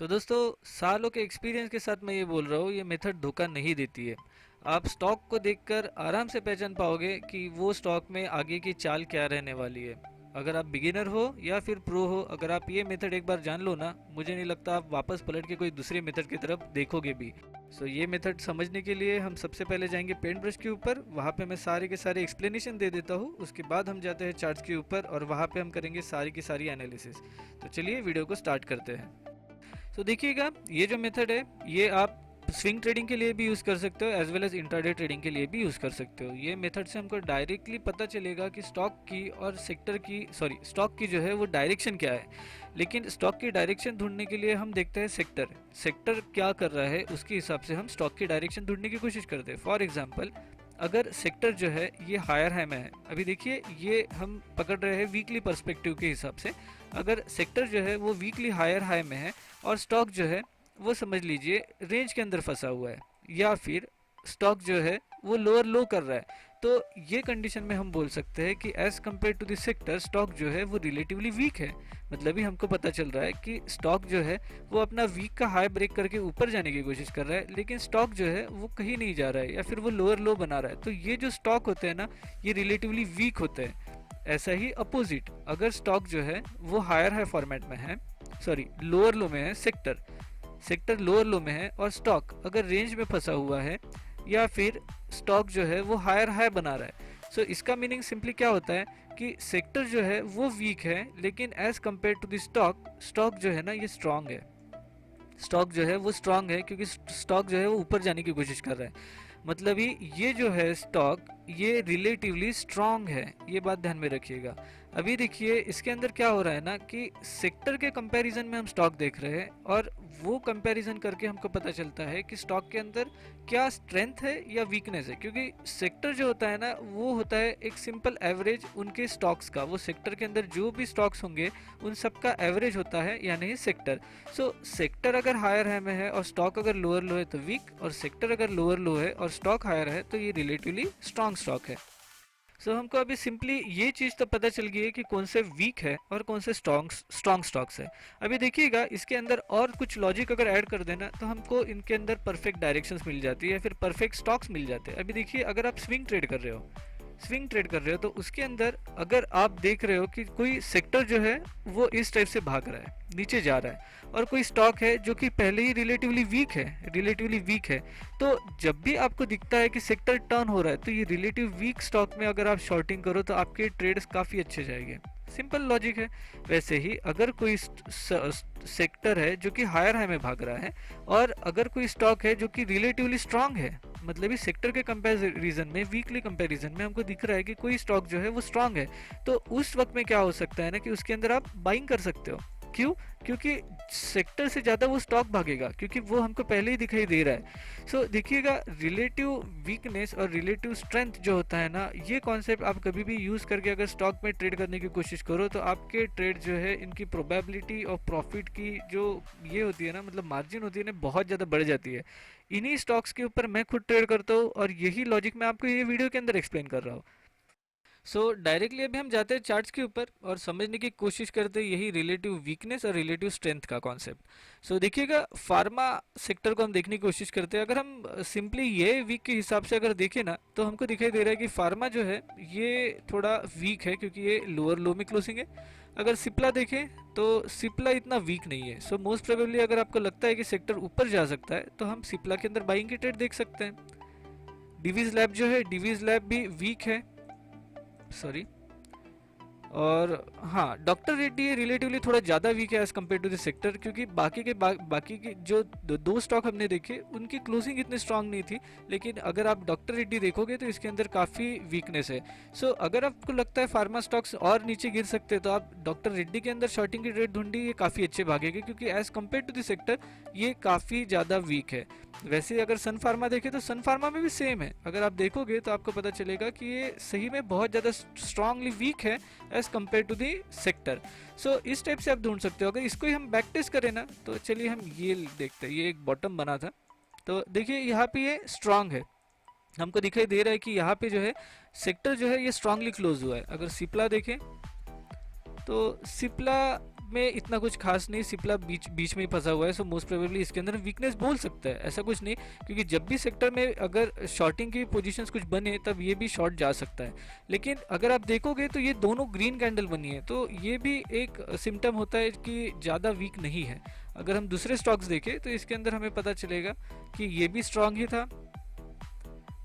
दोस्तों, सालों के एक्सपीरियंस के साथ मैं ये बोल रहा हूँ, ये मेथड धोखा नहीं देती है। आप स्टॉक को देखकर आराम से पहचान पाओगे कि वो स्टॉक में आगे की चाल क्या रहने वाली है। अगर आप बिगिनर हो या फिर प्रो हो, अगर आप ये मेथड एक बार जान लो ना, मुझे नहीं लगता आप वापस पलट के कोई दूसरे मेथड की तरफ देखोगे भी। ये मेथड समझने के लिए हम सबसे पहले जाएंगे पेंट ब्रश के ऊपर। वहाँ पे मैं सारे के सारे एक्सप्लेनेशन दे देता हूँ। उसके बाद हम जाते हैं चार्ट्स के ऊपर और वहाँ पे हम करेंगे सारी की सारी एनालिसिस। तो चलिए वीडियो को स्टार्ट करते हैं। देखिएगा, ये जो मेथड है ये आप स्विंग ट्रेडिंग के लिए भी यूज़ कर सकते हो as well as intraday trading के लिए भी यूज़ कर सकते हो। ये मेथड से हमको डायरेक्टली पता चलेगा कि स्टॉक की और सेक्टर की स्टॉक की जो है वो डायरेक्शन क्या है। लेकिन स्टॉक की डायरेक्शन ढूंढने के लिए हम देखते हैं सेक्टर सेक्टर क्या कर रहा है, उसके हिसाब से हम स्टॉक की डायरेक्शन ढूंढने की कोशिश करते हैं। फॉर एग्जाम्पल, अगर सेक्टर जो है ये हायर हाई में है, अभी देखिए ये हम पकड़ रहे हैं वीकली पर्सपेक्टिव के हिसाब से। अगर सेक्टर जो है वो वीकली हायर हाई में है और स्टॉक जो है वो समझ लीजिए रेंज के अंदर फंसा हुआ है, या फिर स्टॉक जो है वो लोअर लो कर रहा है, तो ये कंडीशन में हम बोल सकते हैं कि as compared to the sector stock जो है वो रिलेटिवली वीक है। मतलब ही हमको पता चल रहा है कि स्टॉक जो है वो अपना वीक का हाई ब्रेक करके ऊपर जाने की कोशिश कर रहा है, लेकिन स्टॉक जो है वो कहीं नहीं जा रहा है या फिर वो लोअर लो बना रहा है। तो ये जो स्टॉक होते हैं ना, ये रिलेटिवली वीक होते हैं। ऐसा ही अपोजिट, अगर स्टॉक जो है वो हायर हाई फॉर्मेट में है, लोअर लो में है, सेक्टर सेक्टर लोअर लो में है और स्टॉक अगर रेंज में फंसा हुआ है, या फिर स्टॉक जो है वो हायर हाई बना रहा है। इसका मीनिंग सिंपली क्या होता है कि सेक्टर जो है वो वीक है, लेकिन as compared to the stock, stock जो है ना ये स्ट्रांग है। स्टॉक जो है वो स्ट्रांग है क्योंकि स्टॉक जो है वो ऊपर जाने की कोशिश कर रहा है। मतलब ही ये जो है स्टॉक ये रिलेटिवली स्ट्रांग है, ये बात ध्यान में रखिएगा। अभी देखिए इसके अंदर क्या हो रहा है ना कि सेक्टर के कंपैरिजन में हम स्टॉक देख रहे हैं और वो कंपैरिजन करके हमको पता चलता है कि स्टॉक के अंदर क्या स्ट्रेंथ है या वीकनेस है। क्योंकि सेक्टर जो होता है ना वो होता है एक सिंपल एवरेज उनके स्टॉक्स का। वो सेक्टर के अंदर जो भी स्टॉक्स होंगे उन सब का एवरेज होता है, यानी सेक्टर। सेक्टर अगर हायर है में है और स्टॉक अगर लोअर लो है तो वीक, और सेक्टर अगर लोअर लो है और स्टॉक हायर है तो ये रिलेटिवली स्ट्रांग स्टॉक है। हमको अभी सिंपली ये चीज़ तो पता चल गई है कि कौन से वीक है और कौन से स्ट्रांग स्टॉक्स है। अभी देखिएगा इसके अंदर और कुछ लॉजिक अगर ऐड कर देना तो हमको इनके अंदर परफेक्ट डायरेक्शंस मिल जाती है या फिर परफेक्ट स्टॉक्स मिल जाते हैं। अभी देखिए, अगर आप स्विंग ट्रेड कर रहे हो तो उसके अंदर अगर आप देख रहे हो कि कोई सेक्टर जो है वो इस टाइप से भाग रहा है, नीचे जा रहा है, और कोई स्टॉक है जो कि पहले ही रिलेटिवली वीक है, तो जब भी आपको दिखता है कि सेक्टर टर्न हो रहा है तो ये रिलेटिव वीक स्टॉक में अगर आप शॉर्टिंग करो तो आपके ट्रेड्स काफ़ी अच्छे जाएंगे। सिंपल लॉजिक है। वैसे ही अगर कोई सेक्टर है जो कि हायर हाई में भाग रहा है और अगर कोई स्टॉक है जो कि रिलेटिवली स्ट्रांग है, मतलब इस सेक्टर के कंपैरिजन में, वीकली कंपैरिजन में हमको दिख रहा है कि कोई स्टॉक जो है वो स्ट्रांग है, तो उस वक्त में क्या हो सकता है ना कि उसके अंदर आप बाइंग कर सकते हो। क्यों? क्योंकि सेक्टर से ज़्यादा वो स्टॉक भागेगा, क्योंकि वो हमको पहले ही दिखाई दे रहा है। देखिएगा, रिलेटिव वीकनेस और रिलेटिव स्ट्रेंथ जो होता है ना, ये कॉन्सेप्ट आप कभी भी यूज़ करके अगर स्टॉक में ट्रेड करने की कोशिश करो तो आपके ट्रेड जो है इनकी प्रोबेबिलिटी और प्रॉफिट की जो ये होती है ना, मतलब मार्जिन होती है ना, बहुत ज़्यादा बढ़ जाती है। इन्हीं स्टॉक्स के ऊपर मैं खुद ट्रेड करता हूँ और यही लॉजिक मैं आपको ये वीडियो के अंदर एक्सप्लेन कर रहा हूँ। डायरेक्टली अभी हम जाते हैं चार्ट्स के ऊपर और समझने की कोशिश करते हैं यही रिलेटिव वीकनेस और रिलेटिव स्ट्रेंथ का कॉन्सेप्ट। देखिएगा, फार्मा सेक्टर को हम देखने की कोशिश करते हैं। अगर हम सिंपली ये वीक के हिसाब से अगर देखें ना तो हमको दिखाई दे रहा है कि फार्मा जो है ये थोड़ा वीक है क्योंकि ये लोअर लो में क्लोजिंग है। अगर सिप्ला देखें तो सिप्ला इतना वीक नहीं है। मोस्ट प्रोबेबली अगर आपको लगता है कि सेक्टर ऊपर जा सकता है तो हम सिप्ला के अंदर बाइंग की ट्रेड देख सकते हैं। डिवीज लैब जो है, डिवीज लैब भी वीक है, सॉरी। और हाँ, डॉक्टर रेड्डी रिलेटिवली थोड़ा ज़्यादा वीक है as compared to the sector, क्योंकि बाकी के जो दो स्टॉक हमने देखे उनकी क्लोजिंग इतनी स्ट्रांग नहीं थी। लेकिन अगर आप डॉक्टर रेड्डी देखोगे तो इसके अंदर काफ़ी वीकनेस है। अगर आपको लगता है फार्मा स्टॉक्स और नीचे गिर सकते हैं तो आप डॉक्टर रेड्डी के अंदर शॉर्टिंग की ट्रेड ढूंढी, ये काफ़ी अच्छे भागेगी क्योंकि as compared to the sector ये काफ़ी ज़्यादा वीक है। वैसे अगर सन फार्मा देखें तो सन फार्मा में भी सेम है। अगर आप देखोगे तो आपको पता चलेगा कि ये सही में बहुत ज़्यादा स्ट्रांगली वीक है as compared to the sector. इस टाइप से आप ढूंढ सकते हो। अगर इसको ही हम बैक टेस्ट करें ना तो चलिए हम ये देखते हैं। ये एक बॉटम बना था, तो देखिए यहाँ पे ये स्ट्रांग है, हमको दिखाई दे रहा है कि यहाँ पे जो है सेक्टर जो है ये स्ट्रांगली क्लोज हुआ है। अगर सिप्ला देखें तो सिप्ला में इतना कुछ खास नहीं, सिप्ला बीच बीच में ही फंसा हुआ है, सो मोस्ट प्रोबेबली इसके अंदर वीकनेस बोल सकता है, ऐसा कुछ नहीं, क्योंकि जब भी सेक्टर में अगर शॉर्टिंग की पोजीशंस कुछ बने तब ये भी शॉर्ट जा सकता है। लेकिन अगर आप देखोगे तो ये दोनों ग्रीन कैंडल बनी है, तो ये भी एक सिम्टम होता है कि ज़्यादा वीक नहीं है। अगर हम दूसरे स्टॉक्स देखें तो इसके अंदर हमें पता चलेगा कि ये भी स्ट्रांग ही था,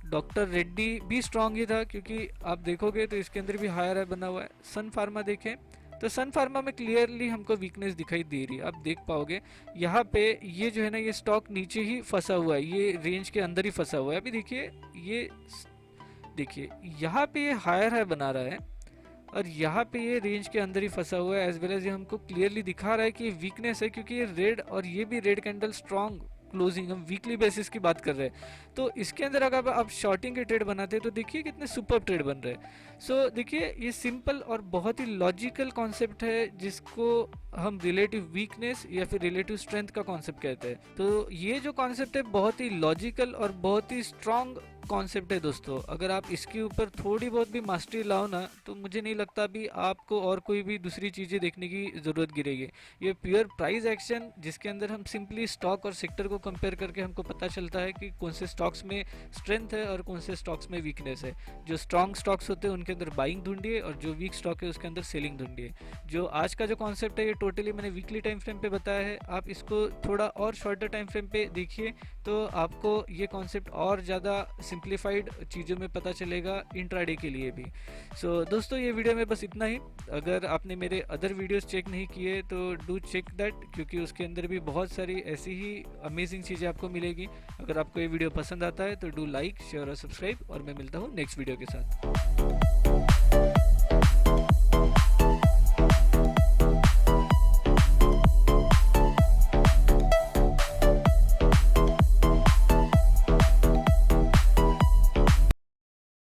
डॉक्टर रेड्डी भी स्ट्रांग ही था, क्योंकि आप देखोगे तो इसके अंदर भी हायर है बना हुआ है। सन फार्मा देखें तो सन फार्मा में क्लियरली हमको वीकनेस दिखाई दे रही है, आप देख पाओगे यहाँ पे ये जो है ना, ये स्टॉक नीचे ही फंसा हुआ है, ये रेंज के अंदर ही फंसा हुआ है। अभी देखिए ये, देखिए यहाँ पे ये हायर है बना रहा है और यहाँ पे ये रेंज के अंदर ही फंसा हुआ है, एज वेल एज ये हमको क्लियरली दिखा रहा है कि ये वीकनेस है, क्योंकि ये रेड और ये भी रेड कैंडल स्ट्रॉन्ग क्लोजिंग, हम वीकली बेसिस की बात कर रहे हैं। तो इसके अंदर अगर आप शॉर्टिंग के ट्रेड बनाते हैं तो देखिए कितने सुपर ट्रेड बन रहे हैं। सो देखिए ये सिंपल और बहुत ही लॉजिकल कॉन्सेप्ट है, जिसको हम रिलेटिव वीकनेस या फिर रिलेटिव स्ट्रेंथ का कॉन्सेप्ट कहते हैं। तो ये जो कॉन्सेप्ट है बहुत ही लॉजिकल और बहुत ही स्ट्रॉन्ग कॉन्सेप्ट है दोस्तों। अगर आप इसके ऊपर थोड़ी बहुत भी मास्टरी लाओ ना, तो मुझे नहीं लगता भी आपको और कोई भी दूसरी चीज़ें देखने की ज़रूरत गिरेगी। ये प्योर प्राइस एक्शन, जिसके अंदर हम सिंपली स्टॉक और सेक्टर को कंपेयर करके हमको पता चलता है कि कौन से स्टॉक्स में स्ट्रेंथ है और कौन से स्टॉक्स में वीकनेस है। जो स्ट्रॉन्ग स्टॉक्स होते हैं उनके अंदर बाइंग ढूंढिए और जो वीक स्टॉक है उसके अंदर सेलिंग ढूंढिए। जो आज का जो कॉन्सेप्ट है ये टोटली मैंने वीकली टाइम फ्रेम पे बताया है, आप इसको थोड़ा और शॉर्टर टाइम फ्रेम पे देखिए तो आपको ये कॉन्सेप्ट और ज़्यादा सिंप्लीफाइड चीज़ों में पता चलेगा इंट्राडे के लिए भी। सो दोस्तों ये वीडियो में बस इतना ही। अगर आपने मेरे अदर वीडियोस चेक नहीं किए तो डू चेक दैट, क्योंकि उसके अंदर भी बहुत सारी ऐसी ही अमेजिंग चीज़ें आपको मिलेगी। अगर आपको ये वीडियो पसंद आता है तो डू लाइक, शेयर और सब्सक्राइब, और मैं मिलता हूँ नेक्स्ट वीडियो के साथ।